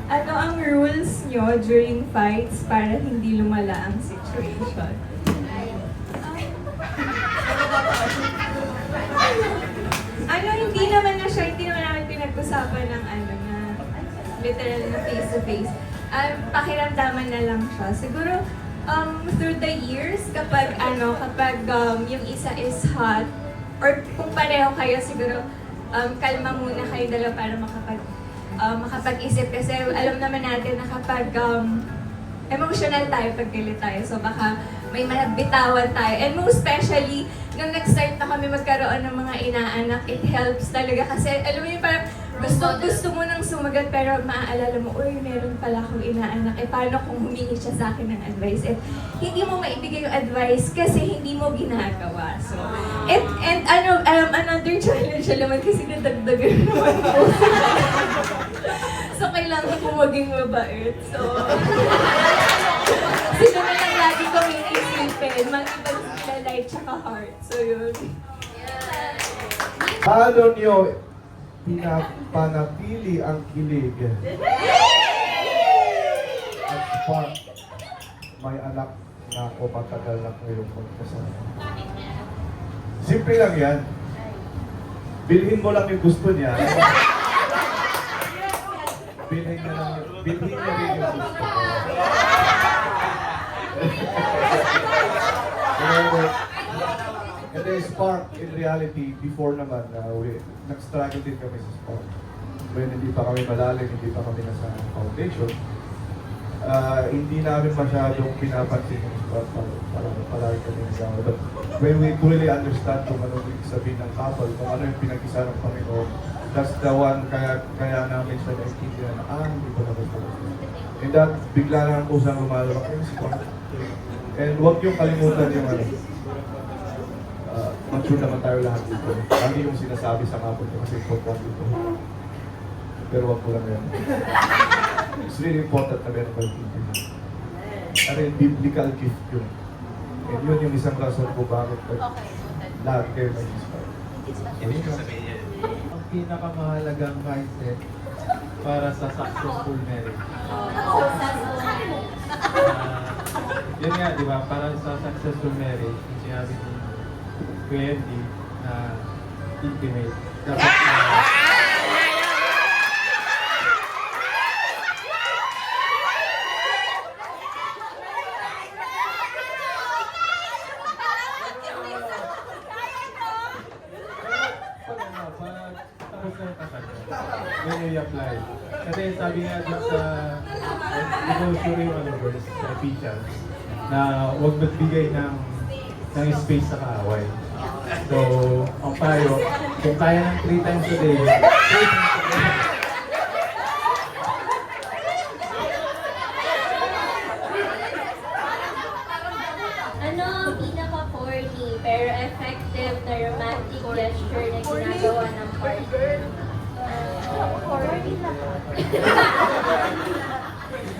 Ano ang rules nyo during fights para hindi lumala ang situation? Ano, hindi naman namin pinag-usapan ng na literal na face-to-face. Pakiramdaman na lang siya. Siguro, through the years, kapag yung isa is hot, or kung pareho kayo, siguro, kalma muna kayo dalawa para makapag-isip. Kasi alam naman natin na kapag emotional tayo, pag galit tayo, so baka may bitawan tayo. And most especially, nung nag-start na kami magkaroon ng mga inaanak, it helps talaga. Kasi alam mo yun, parang gusto mo nang sumagot, pero maaalala mo, uy, meron pala akong inaanak. Paano kung humingi siya sa akin ng advice? Hindi mo maibigay yung advice kasi hindi mo ginagawa. So, another challenge naman kasi nadagdagan naman ko. So, kailangan ko maging mabait. So, sino na lang lagi kong iisipin, mag-ibang sila light tsaka heart. So, yun. Paano nyo pinapanatili ang kilig? At spark, may anak na o matagal na kayong magkasama. Simple lang yan. Bilhin mo lang yung gusto niya. Bilhin niya rin yung gusto ko. And then Spark, in reality, before naman, nag-struggle din kami sa Spark. When hindi pa kami malalim, hindi pa kami nasa foundation, hindi namin masyadong pinapansin yung Spark palagi kami nagawa. But when we fully understand kung ano yung sabihin ng couple, kung ano yung pinag-isa ng Panginoon, that's the one, kaya namin siya naintindihan na, hindi ko na gusto. And that, bigla na ang kusang lumalabak yung Spark. And huwag yung kalimutan yung mature naman tayo lahat dito. Lagi yung sinasabi sa couple ko kasi important dito. Pero wag ko lang yan. It's really important na meron kayo intindihan. Ano yung biblical gift yun. And yun yung isang rason ko bakit lahat kayo nag-inspire. Ang pinakamahalagang mindset para sa successful marriage. Yun nga, di ba? Para sa successful marriage, yung sinabi ni Kuya Andy na intimate. Dapat tapos na yung kasal ko. Then you apply. Kasi sabi nga dun sa negotiary verse sa Ephesians na huwag magbigay ng space sa kaaway. So, ang payo, kung kaya ng 3 times a day, 3 times a day. Ano ang pinaka-corny pero effective na romantic gesture na ginagawa ng partner? Corny na ba?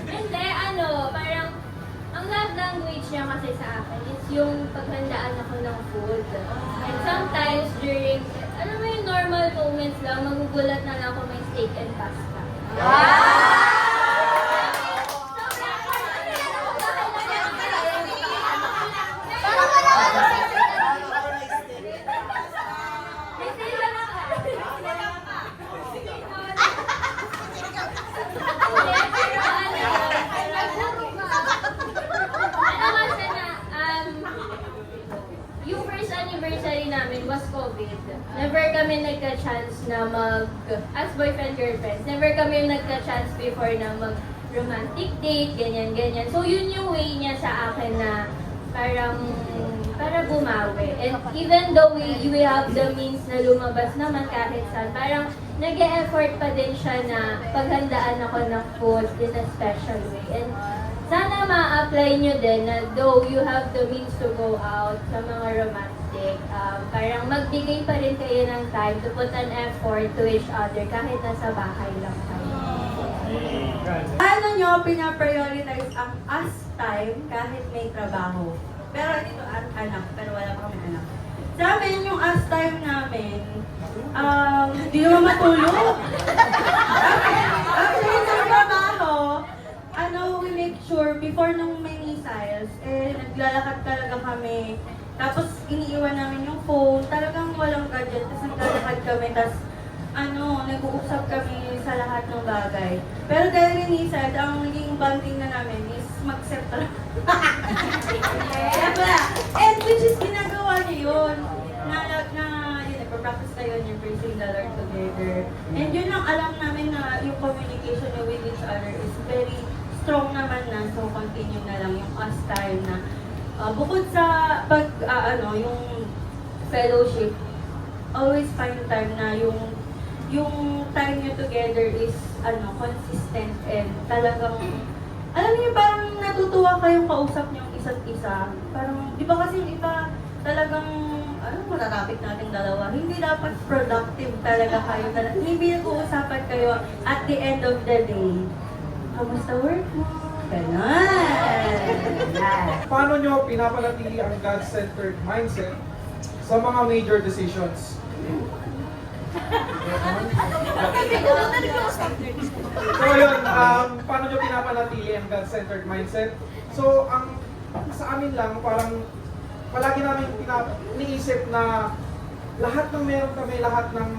Hindi, parang ang love language niya kasi sa akin is yung paghandaan ako ng food. And sometimes during, alam mo yung normal moments lang, magugulat na lang ako may steak and pasta. Yung first anniversary namin was COVID. Never kami nagka-chance na as boyfriend-girlfriends, never kami nagka-chance before na mag-romantic date, ganyan-ganyan. So yun yung way niya sa akin na para bumawi. And even though we have the means na lumabas naman kahit saan, parang nag-e-effort pa din siya na paghandaan ako ng food in a special way. And sana ma-apply nyo din na though you have the means to go out sa mga romantic, parang magbigay pa rin kayo ng time to put an effort to each other kahit nasa bahay lang kayo. Paano nyo pinaprioritize ang us time kahit may trabaho? Pero dito anak, pero wala pa kami anak. Sa amin, yung us time namin, hindi naman matulog. Actually, sa trabaho, before nung may missiles, naglalakad talaga kami. Tapos iniiwan namin yung phone, talagang walang gadget. Tapos naglalakad kami, tapos nag-uusap kami sa lahat ng bagay. Pero dahil yung missile, ang naging bonding na namin is mag-set talaga. And which is ginagawa niyo yun. Yun, nagpa-practice kayo yung praising the Lord together. And yun ang alam namin na yung communication niyo with each other is very strong naman na. So, continue na lang yung us time na bukod sa yung fellowship, always find time na yung time nyo together is consistent and talagang alam niyo parang natutuwa kayong kausap niyo yung isa't isa. Parang, di ba kasi yung iba talagang matatapik natin dalawa. Hindi dapat productive talaga kayo. Hindi nag-uusapan kayo at the end of the day. Kamusta work mo? Ganon. Paano nyo pinapanatili ang God-centered mindset sa mga major decisions? So yun, paano nyo pinapanatili ang God-centered mindset? So, sa amin lang, parang palagi namin iniisip na lahat ng meron kami, lahat ng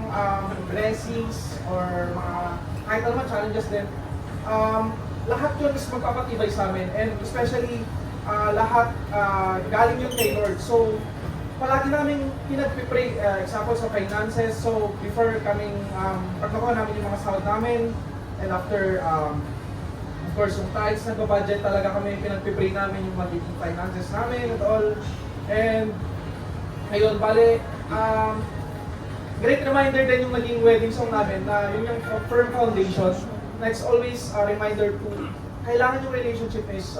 blessings or mga kahit ano man challenges din, lahat yun is magpapatibay sa amin. And especially, lahat galing yun kay Lord. So, palagi namin pinagpipray, example sa finances. So, before kaming, pag nakuha namin yung mga sahod namin, and after, of course, yung tithes, nagpa-budget talaga kami, pinagpipray namin yung magiging finances namin and all. And, ayun, bale, great reminder din yung naging wedding song namin na yun yung firm foundation. Next, always a reminder to, kailangan yung relationship is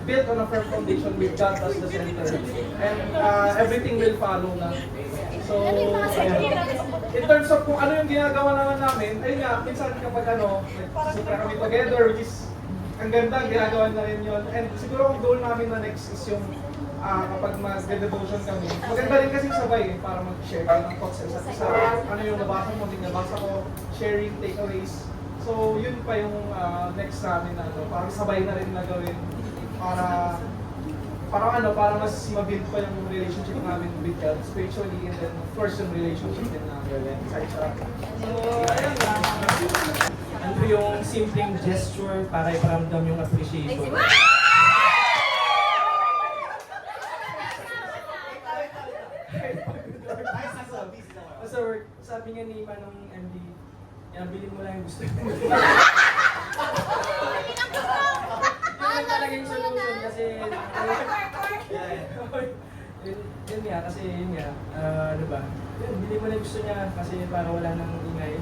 built on a firm foundation with God as the center. And everything will follow na. So, ayan. In terms of kung ano yung ginagawa naman namin, ayun nga, minsan kapag super kami together, which is, ang ganda, ginagawa na rin yun. And siguro ang goal namin na next is yung kapag mag-devotion kami. Maganda rin kasi sabay para mag-share kayo ng thoughts sa isa't isa. Ano yung nabasa mo, hindi nabasa ko, sharing takeaways. So, yun pa yung next namin na parang sabay na rin na gawin para mas mabuild pa yung relationship namin with God spiritually and then of course yung relationship din namin sa isa. So, ayun lang. Ano yung simpleng gesture para iparamdam yung appreciation? Sa work, sabi nga ni Manong MD, bilhin mo lang yung gusto mo. Yun talaga yung solution kasi yun nga, kasi yun nga, ano ba, bilhin mo lang yung gusto niya kasi para wala nang ingay.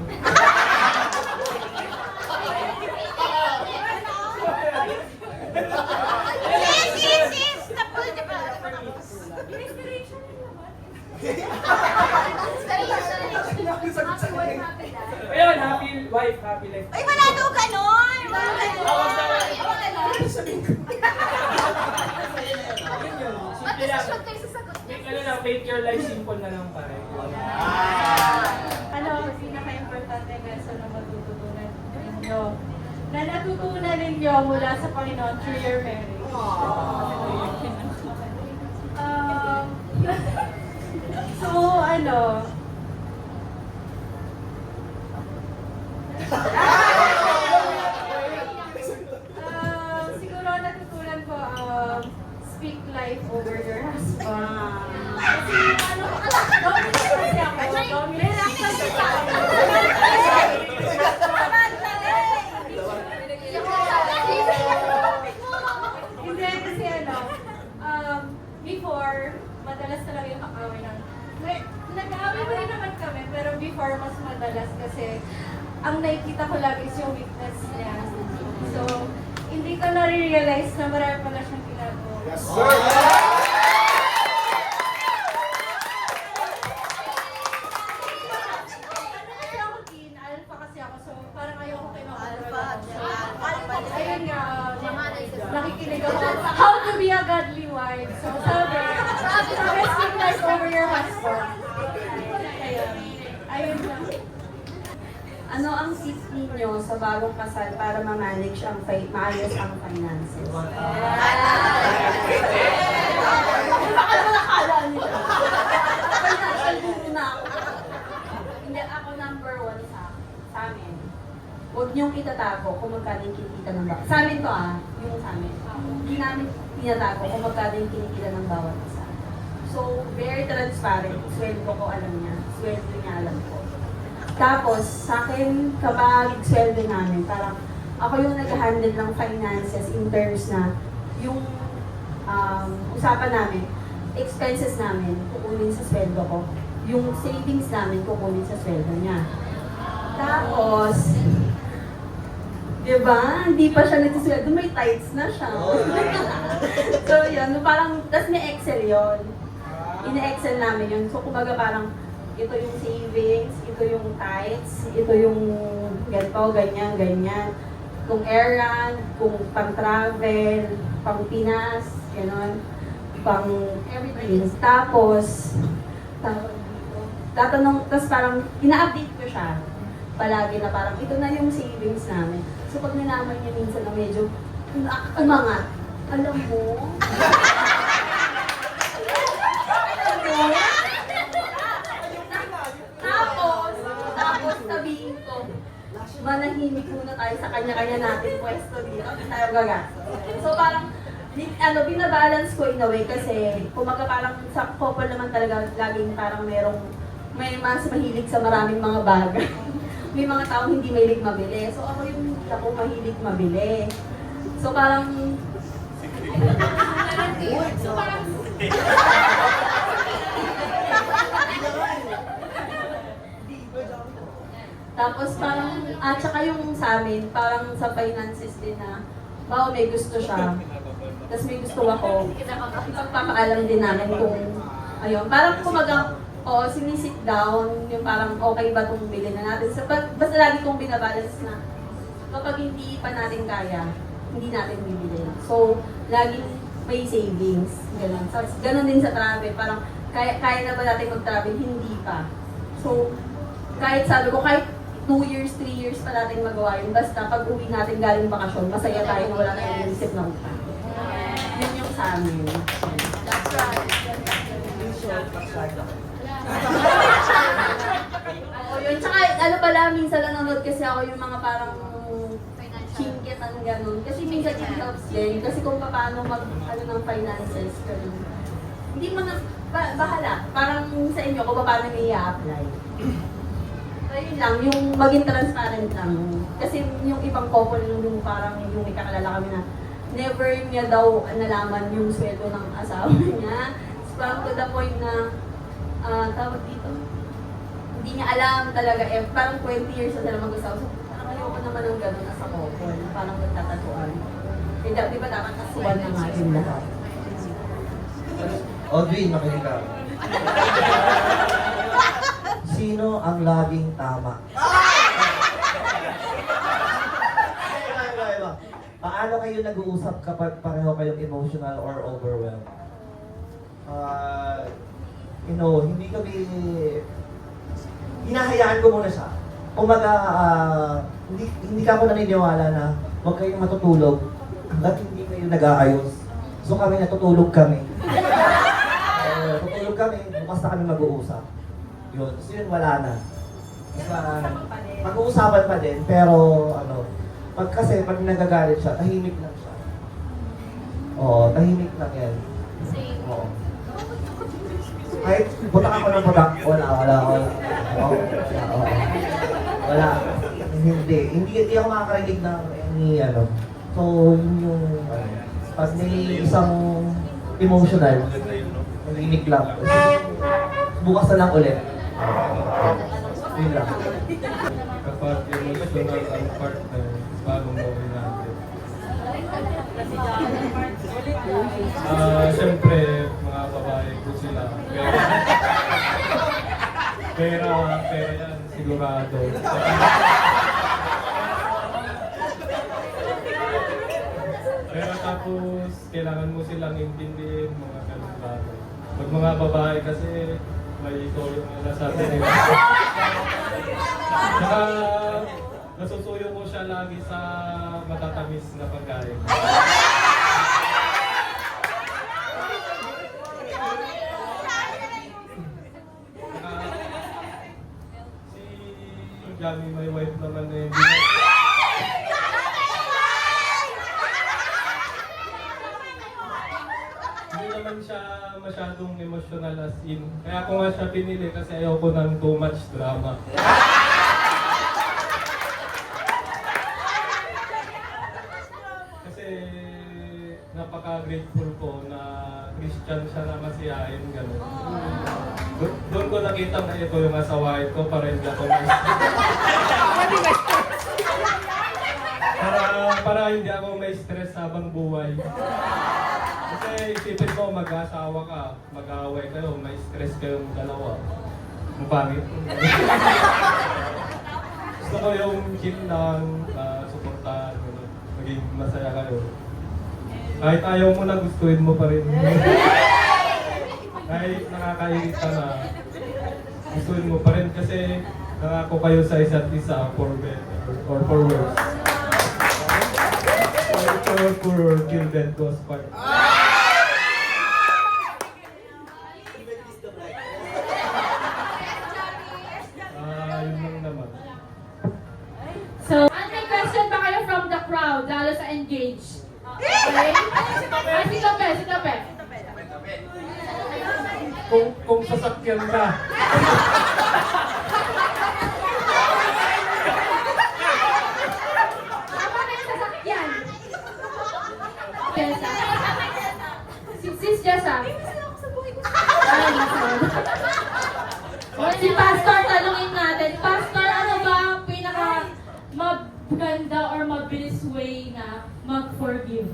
Ayun, happy wife, happy life. Ay, wala daw ganon! Simple lang. Make your life simple na lang pare. Pinaka-importante lesson na matututunan ninyo? Na natutunan ninyo mula sa Panginoon through your marriage. Siguro natutunan ko, speak life over your husband. Kasi dominant kasi ako. Dominant kasi Hindi kasi before, madalas talaga yung away ng nag-aaway pa rin naman kami, pero before mas madalas kasi ang nakikita ko lagi is yung weakness niya. So, hindi ko na-realize na marami pala siyang ginagawa. Yes, sir! Kasi ako teen, alpha kasi ako, so parang ayoko kinukontrol ako. Ayun nga, nakikinig ako. How to be a godly wife. So sabi, speak life over your husband. Ayun lang. Ano ang tip ninyo sa bagong kasal para ma-manage maayos ang finances? Baka naman nakala nila. Financial guru na ako. Hindi, ako number 1 sa amin. Huwag niyong itatago kung magkano yung kinikita ng bawat. Sa amin to yung sa amin. Hindi namin tinatago kung magkano yung kinikita ng bawat isa. So, very transparent. Sweldo ko alam niya. Sweldo niya alam ko. Tapos, sa akin, kapag sweldo namin, parang ako yung nag-handle ng finances in terms na yung usapan namin, expenses namin, kukunin sa sweldo ko. Yung savings namin, kukunin sa sweldo niya. Tapos, di ba? Hindi pa siya nagsusweldo, may tithes na siya. So, yun, parang, tas may Excel yun. Ina-Excel namin yun. So, kumbaga parang, ito yung savings, ito yung tithes, ito yung ganito, ganyan, ganyan. Kung errand, kung pang-travel, pang-Pinas, gano'n, pang everything. Tapos, tatanong, tapos parang, ina-update ko siya palagi na parang, ito na yung savings namin. So, pag nalaman niya minsan na medyo umangat, alam mo, tapos sabihin ko, manahimik muna tayo sa kanya-kanya natin pwesto dito, hindi tayo gagastos. So parang, binabalance ko in a way kasi kumaga parang sa couple naman talaga laging parang may mas mahilig sa maraming mga bagay. May mga taong hindi mahilig mabili. So ako yung hindi ako mahilig mabili. So parang tapos parang, at saka yung sa amin, parang sa finances din na, may gusto siya. Tapos may gusto ako, ipagpapaalam din namin kung, ayun, parang kumaga, sinisit down, yung parang okay ba itong bilhin na natin. So, basta lagi kong binabalance na, kapag hindi pa natin kaya, hindi natin bibili. So, laging may savings, gano'n. So, gano'n din sa travel, parang, kaya na ba natin mag-travel? Hindi pa. So, kahit sabi ko, kahit 2 years, 3 years pa natin magawa yun. Basta pag uwi natin galing bakasyon, masaya tayo na wala tayong inisip na utang. Yun yung sa amin. That's right. Oo, yun. Tsaka, ano pala, minsan nanonood kasi ako yung mga parang chinkitan gano'n. Kasi minsan it helps din. Kasi kung paano ng finances, ganun. Hindi mo na, bahala. Parang sa inyo, kung paano nyo i-apply. So yun lang, yung maging transparent lang. Kasi yung ibang couple, yung parang yung may kakalala kami na never niya daw nalaman yung sweldo ng asawa niya. So parang to the point na, tawag dito, hindi niya alam talaga, parang 20 years na sila mag-usawa. So parang ayoko naman ng gano'n as a couple, parang magtatatuan. Eh, di ba dapat kasuhan na nga yung lahat. Audrey, makinig ka. Sino ang laging tama? Paano kayo nag-uusap kapag pareho kayong emotional or overwhelmed? Hindi kami... Hinahayaan ko muna siya. Kumaga, hindi ka ako naniniwala na huwag kayong matutulog hanggat hindi kayo nag-aayos. So kami natutulog kami. Tutulog kami, bukas na kami mag-uusap. Yun, so yun wala na. Mag-uusapan pa din, pero kasi pag nagagalit siya, tahimik lang siya. Oo, tahimik lang yan. Oo. Kahit butak ako ng butak, wala. Wala. Hindi ako makakarinig ng So, yun yung, pag may isang emotional, tahimik lang. Bukas na lang ulit. Yun lang. Kapag emotional ang partner, paano mo i-handle? Siyempre, mga babae ko sila. Pera yan, sigurado. Pero tapos, kailangan mo silang intindihin, mga ganun bagay. Pag mga babae kasi, may ito yung nasabi nila. Saka, nasusuyo ko siya lagi sa matatamis na pagkain. Si Johnny, my wife naman eh. Hindi naman siya masyadong emotional as in. Kaya ako nga siya pinili kasi ayoko ng too much drama. Kasi napaka-grateful ko na Christian siya na masiyahin, gano'n. Doon ko nakita na ito yung asawain ko para hindi ako para hindi ako may stress habang buhay. Kasi isipin mo, mag-asawa ka, mag-away kayo, may stress kayong dalawa. Ang pangit. Gusto ko yung chill lang, suportahan, maging masaya kayo. Kahit ayaw mo na, gustuin mo pa rin. Kahit nakakainit ka na, gustuin mo pa rin kasi nangako kayo sa isa't isa for better or for worse. Or for children goes part. Yun lang naman. So, may question pa kayo from the crowd, lalo sa engage. Okay? Si Tope. Kung sasakyan ka, Tama na yung sasakyan. Jessa. Sis Jessa. Ay, masarap. Si Pastor, tanungin natin. Pastor, ano ba ang pinaka maganda or mabilis way na mag-forgive?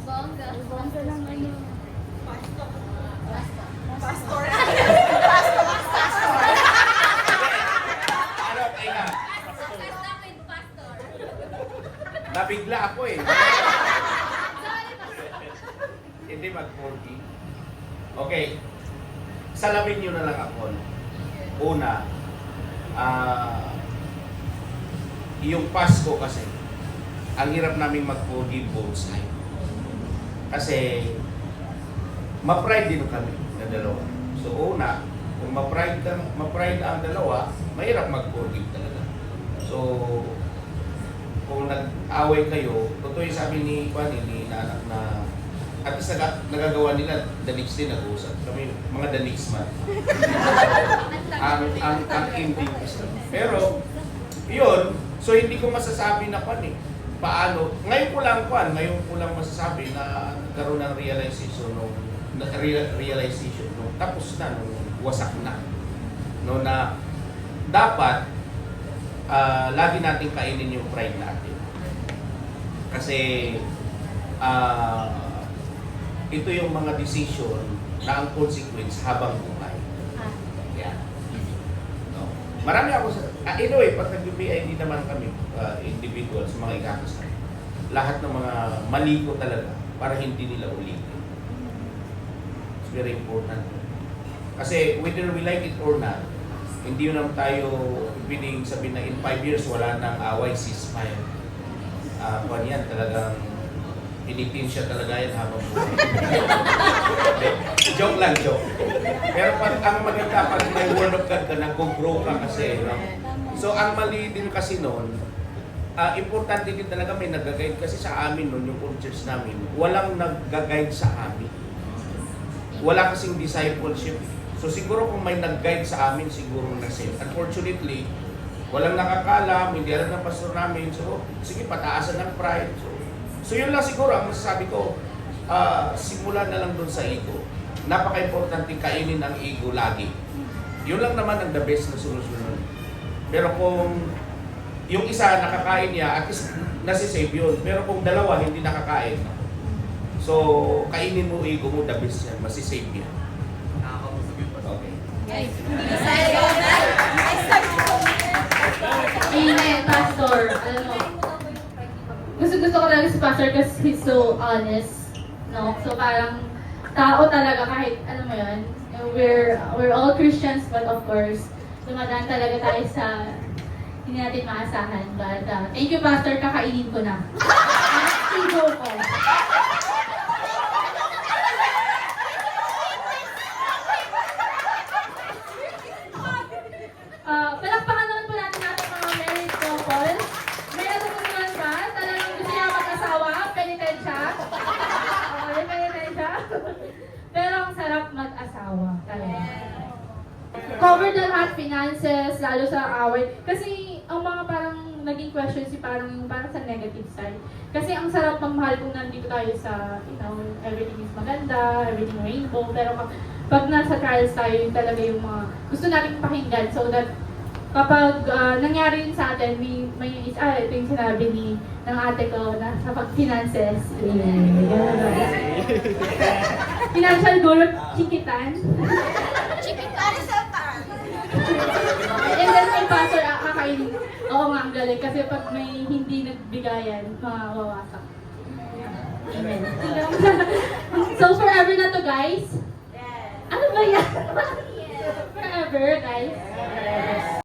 Bongga lang ano. Ano, teka. Nabigla ako eh. Hindi mag-40. Okay. Salamin nyo na lang ako. Una, yung Pasko kasi, ang hirap naming mag-forgive both sides. Kasi, ma-pride din kami na dalawa. So una, kung ma-pride ang dalawa, mahirap mag-forgive talaga. So, kung nag-away kayo, totoo yung sabi ni Nanak na at least nagagawa nila the next day nag-uusap. Kami, mga the next month. ang ending is. Pero, yun, so hindi ko masasabi na paano, ngayon ko lang masasabi na nagkaroon ng realization nung tapos na, nung wasak na. No, na dapat lagi natin kainin yung pride natin. Kasi ito yung mga decision na ang consequence habang buhay. Yeah. No. Marami ako anyway, pag nag-UPI, hindi naman kami individuals, mga ikakasal. Lahat ng mga mali ko talaga para hindi nila ulitin. It's very important. Kasi whether we like it or not, hindi yun naman tayo piling sabihin na in 5 years wala nang away, ceasefire. Kung yan talagang pinitin siya talaga yan habang buhay. Joke lang, joke. Pero ang maganda, pag may word of God ka, nag-grow ka kasi. No? So, ang mali din kasi noon, importante din talaga may nag-guide kasi sa amin noon, yung church namin, walang nag-guide sa amin. Wala kasing discipleship. So, siguro kung may nag-guide sa amin, siguro na-save. Unfortunately, walang nakakalam, hindi alam ng pastor namin. So, sige, pataasan ng pride. So yun lang siguro ang masasabi ko, simulan na lang doon sa ego. Napaka-importante kainin ang ego lagi. Yun lang naman ang the best na solusyon. Pero kung yung isa nakakain niya, at least nasisave yun. Pero kung dalawa hindi nakakain, so kainin mo ego mo, the best yan, masisave yan. Okay. Amen, Pastor. Alam mo, gusto ko talaga si Pastor kasi he's so honest. No? So parang tao talaga kahit, alam mo yun, we're all Christians but of course, dumadaan talaga tayo sa hindi natin maasahan. But thank you, Pastor. Kakainin ko na. Sigo ko. Palakpakan naman po natin ating mga married couple. May natutunan ba? Talagang gusto niya mag-asawa? Penitent siya? Oo, penitent siya. Pero ang sarap mag-asawa. Talaga. Cover the lahat, finances, lalo sa away. Kasi ang mga parang naging questions parang sa negative side. Kasi ang sarap magmahal kung nandito tayo sa, everything is maganda, everything rainbow. Pero pag nasa trials tayo, yun talaga yung mga gusto natin pakinggan. So that kapag nangyari yun sa atin, ito yung sinabi ng ate ko na sa pag-finances. Financial goal, chikitan. And then may pastor, kakainin. Oo nga, ang galing. Kasi pag may hindi nagbigayan, mawawasak. Amen. So forever na to, guys? Ano ba yan? Forever, guys?